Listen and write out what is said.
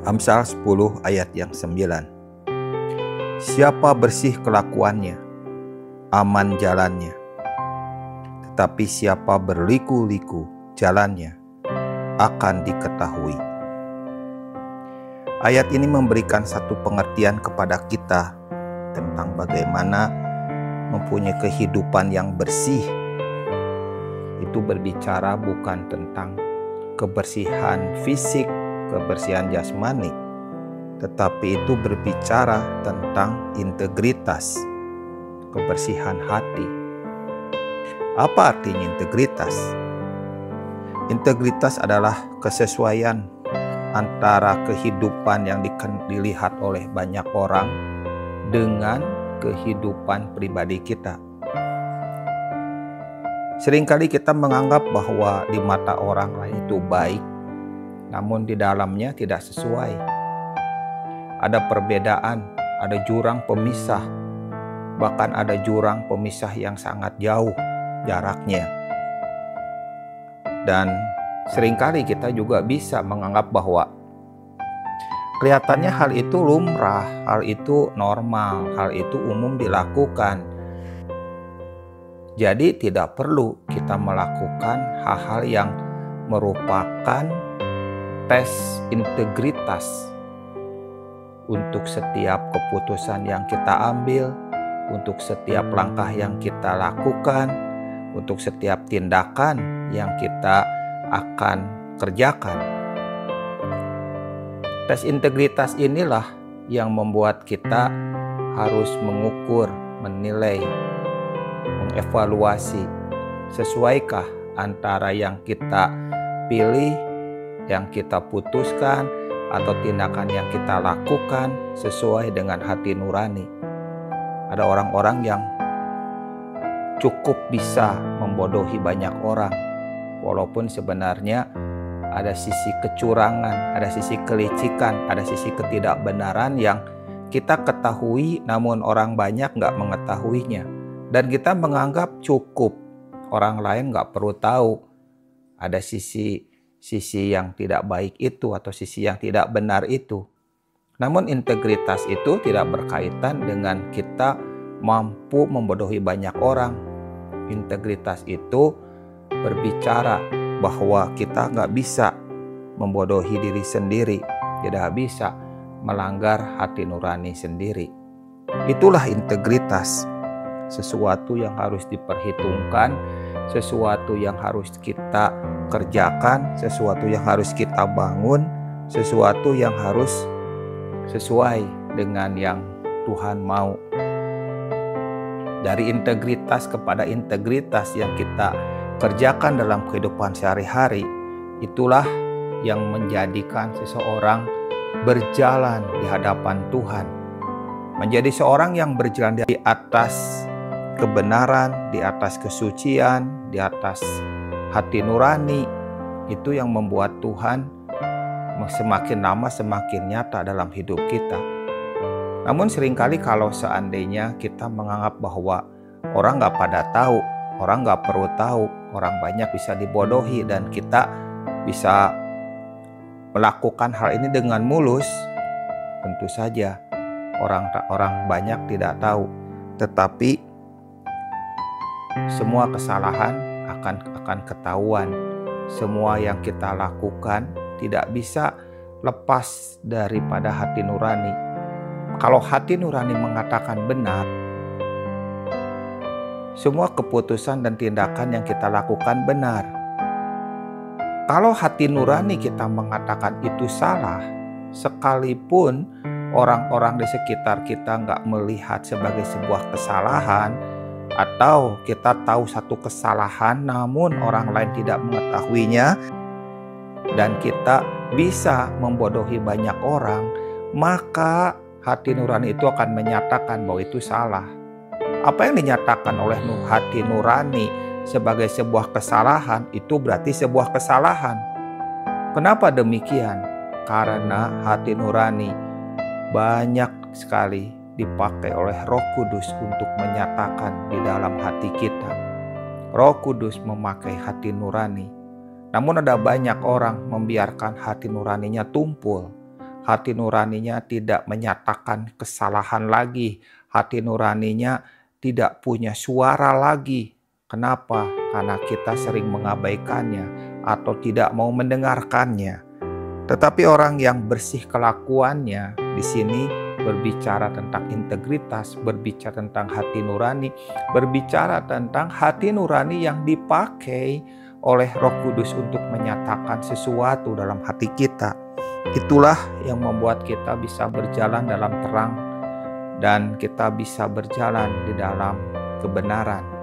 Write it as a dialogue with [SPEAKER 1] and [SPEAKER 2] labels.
[SPEAKER 1] Amsal 10 ayat yang 9. Siapa bersih kelakuannya, aman jalannya. Tetapi siapa berliku-liku jalannya, akan diketahui. Ayat ini memberikan satu pengertian kepada kita tentang bagaimana mempunyai kehidupan yang bersih. Itu berbicara bukan tentang kebersihan fisik, kebersihan jasmani, tetapi itu berbicara tentang integritas, kebersihan hati. Apa artinya integritas? Integritas adalah kesesuaian antara kehidupan yang dilihat oleh banyak orang dengan kehidupan pribadi kita. Seringkali kita menganggap bahwa di mata orang lain itu baik, namun di dalamnya tidak sesuai. Ada perbedaan, ada jurang pemisah, bahkan ada jurang pemisah yang sangat jauh jaraknya. Dan seringkali kita juga bisa menganggap bahwa kelihatannya hal itu lumrah, hal itu normal, hal itu umum dilakukan. Jadi tidak perlu kita melakukan hal-hal yang merupakan tes integritas untuk setiap keputusan yang kita ambil, untuk setiap langkah yang kita lakukan, untuk setiap tindakan yang kita akan kerjakan. Tes integritas inilah yang membuat kita harus mengukur, menilai, mengevaluasi sesuaikah antara yang kita pilih, yang kita putuskan, atau tindakan yang kita lakukan sesuai dengan hati nurani. Ada orang-orang yang cukup bisa membodohi banyak orang, walaupun sebenarnya ada sisi kecurangan, ada sisi kelicikan, ada sisi ketidakbenaran yang kita ketahui namun orang banyak nggak mengetahuinya. Dan kita menganggap cukup, orang lain nggak perlu tahu ada sisi yang tidak baik itu atau sisi yang tidak benar itu. Namun integritas itu tidak berkaitan dengan kita mampu membodohi banyak orang. Integritas itu berbicara bahwa kita nggak bisa membodohi diri sendiri, tidak bisa melanggar hati nurani sendiri. Itulah integritas. Sesuatu yang harus diperhitungkan, sesuatu yang harus kita kerjakan, sesuatu yang harus kita bangun, sesuatu yang harus sesuai dengan yang Tuhan mau. Dari integritas kepada integritas yang kita kerjakan dalam kehidupan sehari-hari, itulah yang menjadikan seseorang berjalan di hadapan Tuhan. Menjadi seorang yang berjalan di atas kebenaran, di atas kesucian, di atas hati nurani, itu yang membuat Tuhan semakin lama semakin nyata dalam hidup kita. Namun seringkali kalau seandainya kita menganggap bahwa orang gak pada tahu, orang gak perlu tahu, orang banyak bisa dibodohi dan kita bisa melakukan hal ini dengan mulus, tentu saja orang banyak tidak tahu. Tetapi semua kesalahan akan ketahuan. Semua yang kita lakukan tidak bisa lepas daripada hati nurani. Kalau hati nurani mengatakan benar, semua keputusan dan tindakan yang kita lakukan benar. Kalau hati nurani kita mengatakan itu salah, sekalipun orang-orang di sekitar kita nggak melihat sebagai sebuah kesalahan, atau kita tahu satu kesalahan namun orang lain tidak mengetahuinya, dan kita bisa membodohi banyak orang, maka hati nurani itu akan menyatakan bahwa itu salah. Apa yang dinyatakan oleh hati nurani sebagai sebuah kesalahan, itu berarti sebuah kesalahan. Kenapa demikian? Karena hati nurani banyak sekali dipakai oleh Roh Kudus untuk menyatakan di dalam hati kita. Roh Kudus memakai hati nurani. Namun ada banyak orang membiarkan hati nuraninya tumpul. hati nuraninya tidak menyatakan kesalahan lagi, hati nuraninya tidak punya suara lagi. Kenapa? Karena kita sering mengabaikannya atau tidak mau mendengarkannya. Tetapi orang yang bersih kelakuannya di sini berbicara tentang integritas, berbicara tentang hati nurani, berbicara tentang hati nurani yang dipakai oleh Roh Kudus untuk menyatakan sesuatu dalam hati kita. Itulah yang membuat kita bisa berjalan dalam terang dan kita bisa berjalan di dalam kebenaran.